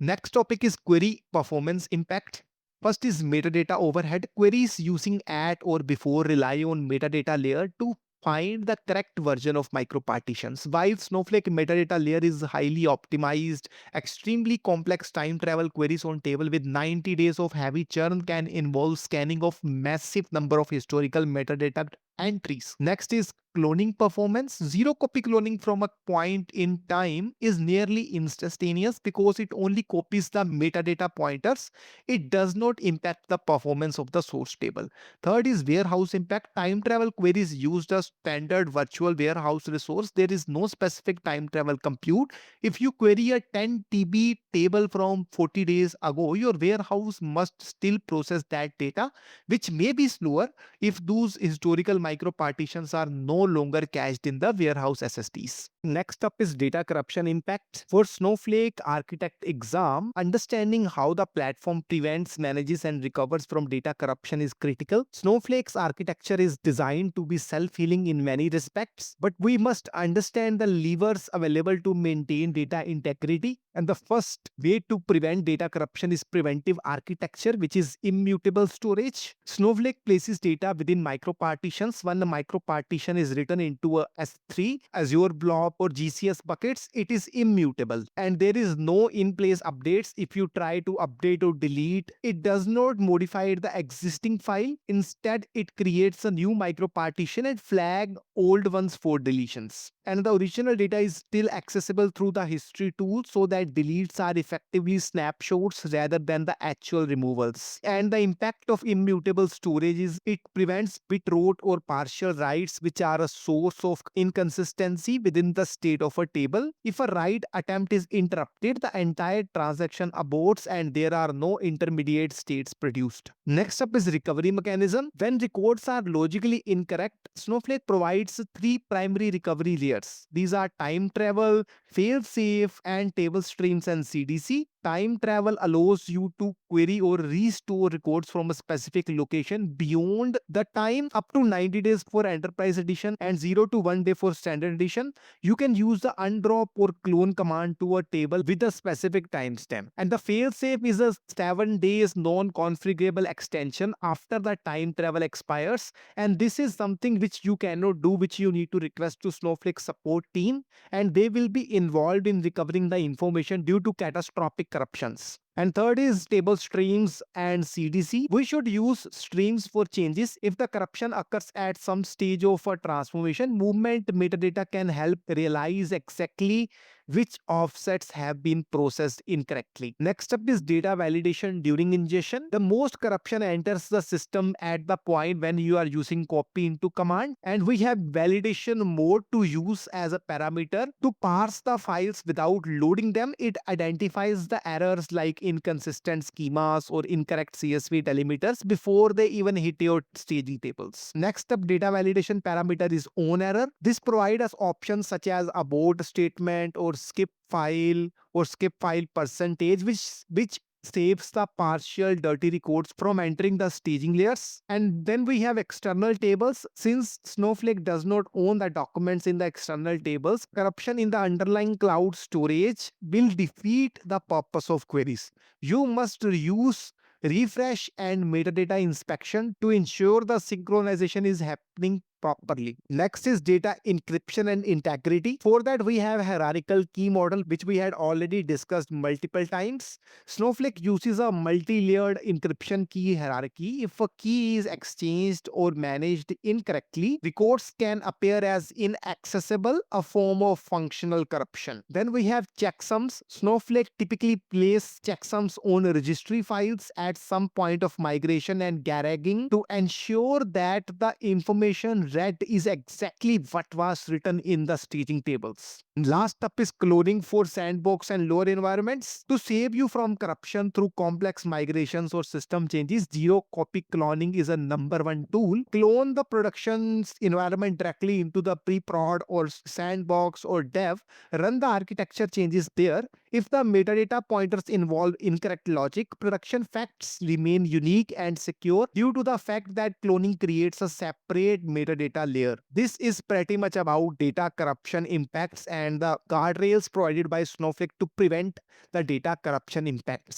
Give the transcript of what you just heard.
Next topic is query performance impact. First is metadata overhead. Queries using at or before rely on metadata layer to find the correct version of micropartitions. While Snowflake metadata layer is highly optimized, extremely complex time travel queries on table with 90 days of heavy churn can involve scanning of massive number of historical metadata entries. Next is cloning performance. Zero copy cloning from a point in time is nearly instantaneous because it only copies the metadata pointers. It does not impact the performance of the source table. Third is warehouse impact. Time travel queries used a standard virtual warehouse resource. There is no specific time travel compute. If you query a 10 TB table from 40 days ago, your warehouse must still process that data, which may be slower if those historical micropartitions are no longer cached in the warehouse SSDs. Next up is data corruption impact. For Snowflake Architect exam, understanding how the platform prevents, manages, and recovers from data corruption is critical. Snowflake's architecture is designed to be self-healing in many respects, but we must understand the levers available to maintain data integrity. And the first way to prevent data corruption is preventive architecture, which is immutable storage. Snowflake places data within micropartitions. When the micropartition is written into a S3, Azure Blob, or GCS buckets, it is immutable and there is no in-place updates. If you try to update or delete, it does not modify the existing file. Instead, it creates a new micropartition and flag old ones for deletions. And the original data is still accessible through the history tool so that deletes are effectively snapshots rather than the actual removals. And the impact of immutable storage is it prevents bit rot or partial writes, which are a source of inconsistency within the state of a table. If a write attempt is interrupted, the entire transaction aborts and there are no intermediate states produced. Next up is recovery mechanism. When records are logically incorrect, Snowflake provides three primary recovery layers. These are time travel, fail-safe, and table streams and CDC. Time travel allows you to query or restore records from a specific location beyond the time up to 90 days for enterprise edition and 0 to 1 day for standard edition. You can use the undrop or clone command to a table with a specific timestamp. And the failsafe is a 7 days non-configurable extension after the time travel expires. And this is something which you cannot do, which you need to request to Snowflake support team, and they will be involved in recovering the information due to catastrophic corruptions. And third is table streams and CDC. We should use streams for changes. If the corruption occurs at some stage of a transformation, movement metadata can help realize exactly which offsets have been processed incorrectly. Next up is data validation during ingestion. The most corruption enters the system at the point when you are using copy into command, and we have validation mode to use as a parameter to parse the files without loading them. It identifies the errors like inconsistent schemas or incorrect CSV delimiters before they even hit your staging tables. Next up, data validation parameter is own error. This provides us options such as abort statement or skip file percentage, which saves the partial dirty records from entering the staging layers. And then we have external tables. Since Snowflake does not own the documents in the external tables, corruption in the underlying cloud storage will defeat the purpose of queries. You must use refresh and metadata inspection to ensure the synchronization is happening properly. Next is data encryption and integrity. For that, we have hierarchical key model, which we had already discussed multiple times. Snowflake uses a multi-layered encryption key hierarchy. If a key is exchanged or managed incorrectly, records can appear as inaccessible, a form of functional corruption. Then we have checksums. Snowflake typically places checksums on registry files at some point of migration and garaging to ensure that the information read is exactly what was written in the staging tables. Last up is cloning for sandbox and lower environments. To save you from corruption through complex migrations or system changes, zero copy cloning is a #1 tool. Clone the production's environment directly into the pre-prod or sandbox or dev. Run the architecture changes there. If the metadata pointers involve incorrect logic, production facts remain unique and secure due to the fact that cloning creates a separate metadata layer. This is pretty much about data corruption impacts and the guardrails provided by Snowflake to prevent the data corruption impacts.